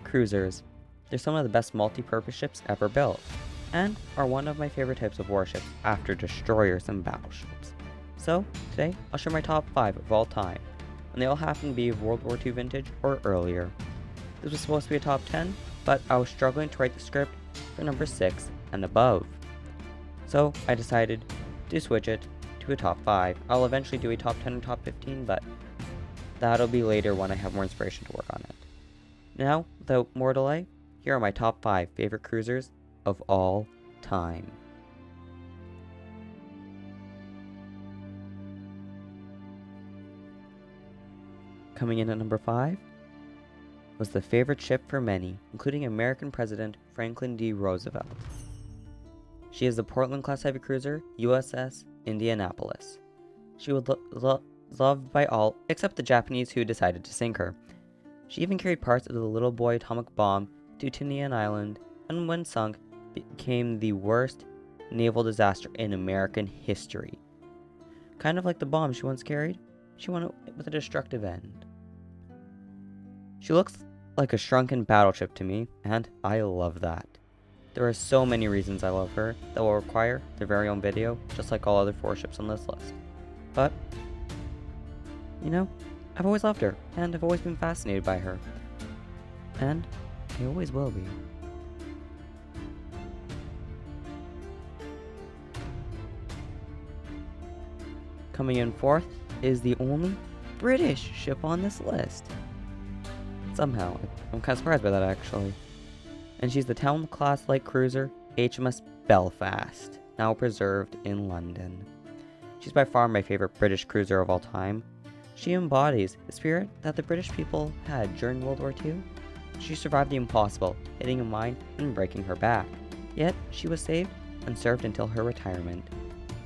Cruisers. They're some of the best multi-purpose ships ever built, and are one of my favorite types of warships after destroyers and battleships. So, today, I'll share my top 5 of all time, and they all happen to be World War II vintage or earlier. This was supposed to be a top 10, but I was struggling to write the script for number 6 and above. So, I decided to switch it to a top 5. I'll eventually do a top 10 and top 15, but that'll be later when I have more inspiration to work on it. Now, without more delay, here are my top 5 favorite cruisers of all time. Coming in at number 5 was the favorite ship for many, including American President Franklin D. Roosevelt. She is the Portland-class heavy cruiser USS Indianapolis. She was loved by all except the Japanese who decided to sink her. She even carried parts of the Little Boy atomic bomb to Tinian Island, and when sunk, became the worst naval disaster in American history. Kind of like the bomb she once carried, she went with a destructive end. She looks like a shrunken battleship to me, and I love that. There are so many reasons I love her that will require their very own video, just like all other 4 ships on this list. But, you know, I've always loved her, and I've always been fascinated by her. And I always will be. Coming in 4th is the only British ship on this list. Somehow, I'm kind of surprised by that actually. And she's the Town-class light cruiser HMS Belfast, now preserved in London. She's by far my favorite British cruiser of all time. She embodies the spirit that the British people had during World War II. She survived the impossible, hitting a mine and breaking her back. Yet, she was saved and served until her retirement.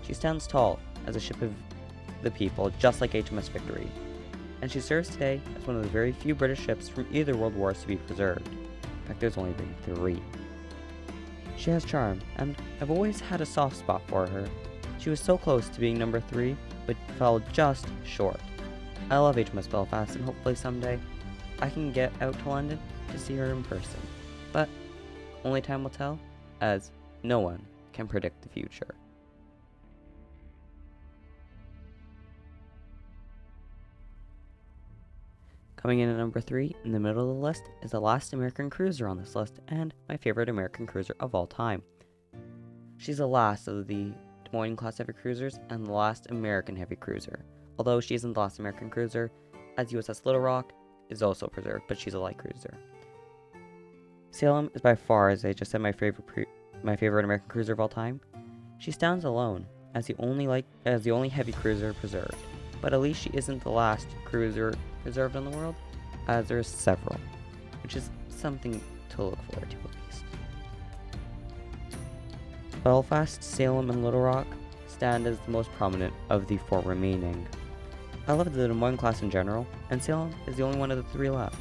She stands tall as a ship of the people, just like HMS Victory. And she serves today as one of the very few British ships from either world wars to be preserved. In fact, there's only been 3. She has charm, and I've always had a soft spot for her. She was so close to being number 3, but fell just short. I love HMS Belfast, and hopefully someday I can get out to London to see her in person. But only time will tell, as no one can predict the future. Coming in at number 3, in the middle of the list, is the last American cruiser on this list, and my favorite American cruiser of all time. She's the last of the Des Moines-class heavy cruisers, and the last American heavy cruiser. Although she isn't the last American cruiser, as USS Little Rock is also preserved, but she's a light cruiser. Salem is by far, as I just said, my favorite American cruiser of all time. She stands alone as the only heavy cruiser preserved, but at least she isn't the last cruiser preserved in the world, as there's several, which is something to look forward to at least. Belfast, Salem, and Little Rock stand as the most prominent of the 4 remaining. I love the Des Moines class in general, and Salem is the only one of the 3 left.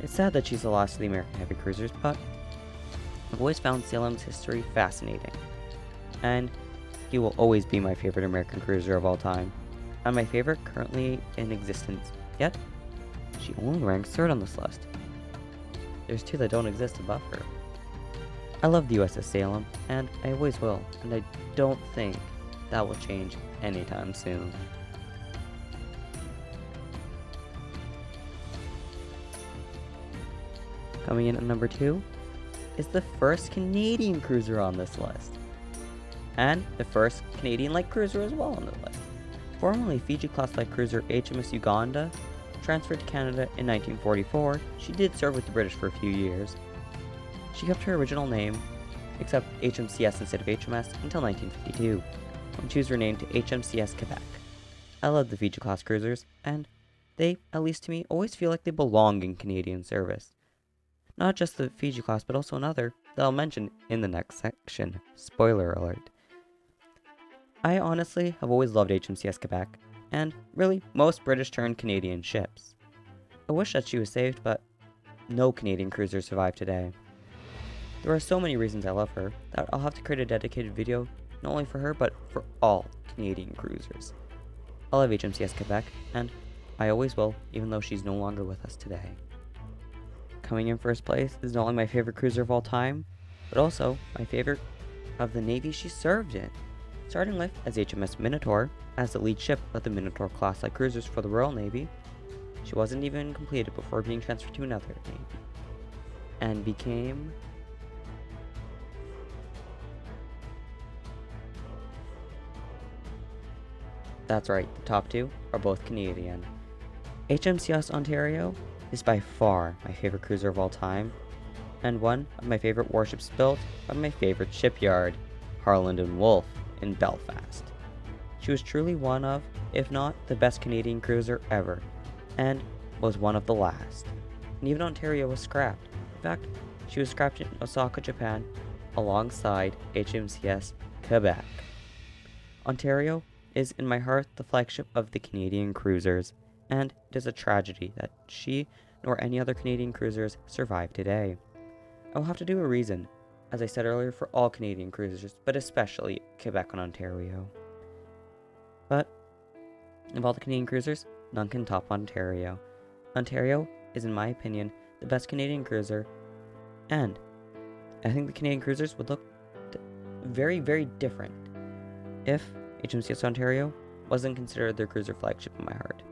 It's sad that she's the last of the American heavy cruisers, but I've always found Salem's history fascinating, and he will always be my favorite American cruiser of all time, and my favorite currently in existence, yet she only ranks 3rd on this list. There's 2 that don't exist above her. I love the USS Salem, and I always will, and I don't think that will change anytime soon. Coming in at number 2 is the first Canadian cruiser on this list, and the first Canadian light cruiser as well on the list. Formerly Fiji-class light cruiser HMS Uganda, transferred to Canada in 1944, she did serve with the British for a few years. She kept her original name, except HMCS instead of HMS, until 1952, when she was renamed to HMCS Quebec. I love the Fiji-class cruisers, and they, at least to me, always feel like they belong in Canadian service. Not just the Fiji-class, but also another that I'll mention in the next section. Spoiler alert. I honestly have always loved HMCS Quebec, and really most British-turned Canadian ships. I wish that she was saved, but no Canadian cruisers survive today. There are so many reasons I love her that I'll have to create a dedicated video not only for her, but for all Canadian cruisers. I love HMCS Quebec, and I always will, even though she's no longer with us today. Coming in first place is not only my favorite cruiser of all time, but also my favorite of the Navy she served in. Starting life as HMS Minotaur, as the lead ship of the Minotaur class light cruisers for the Royal Navy, she wasn't even completed before being transferred to another Navy, and became That's right, the top two are both Canadian. HMCS Ontario is by far my favorite cruiser of all time, and one of my favorite warships built by my favorite shipyard, Harland and Wolff in Belfast. She was truly one of, if not the best Canadian cruiser ever, and was one of the last. And even Ontario was scrapped. In fact, she was scrapped in Osaka, Japan, alongside HMCS Quebec. Ontario is in my heart the flagship of the Canadian cruisers, and it is a tragedy that she nor any other Canadian cruisers survive today. I will have to do a reason, as I said earlier, for all Canadian cruisers, but especially Quebec and Ontario. But of all the Canadian cruisers, none can top Ontario. Ontario is, in my opinion, the best Canadian cruiser, and I think the Canadian cruisers would look very, very different if HMCS Ontario wasn't considered their cruiser flagship in my heart.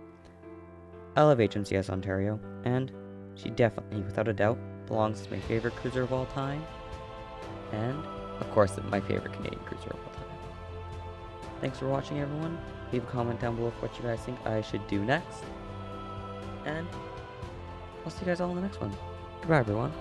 I love HMCS Ontario, and she definitely, without a doubt, belongs to my favorite cruiser of all time, and, of course, my favorite Canadian cruiser of all time. Thanks for watching, everyone. Leave a comment down below for what you guys think I should do next, and I'll see you guys all in the next one. Goodbye, everyone.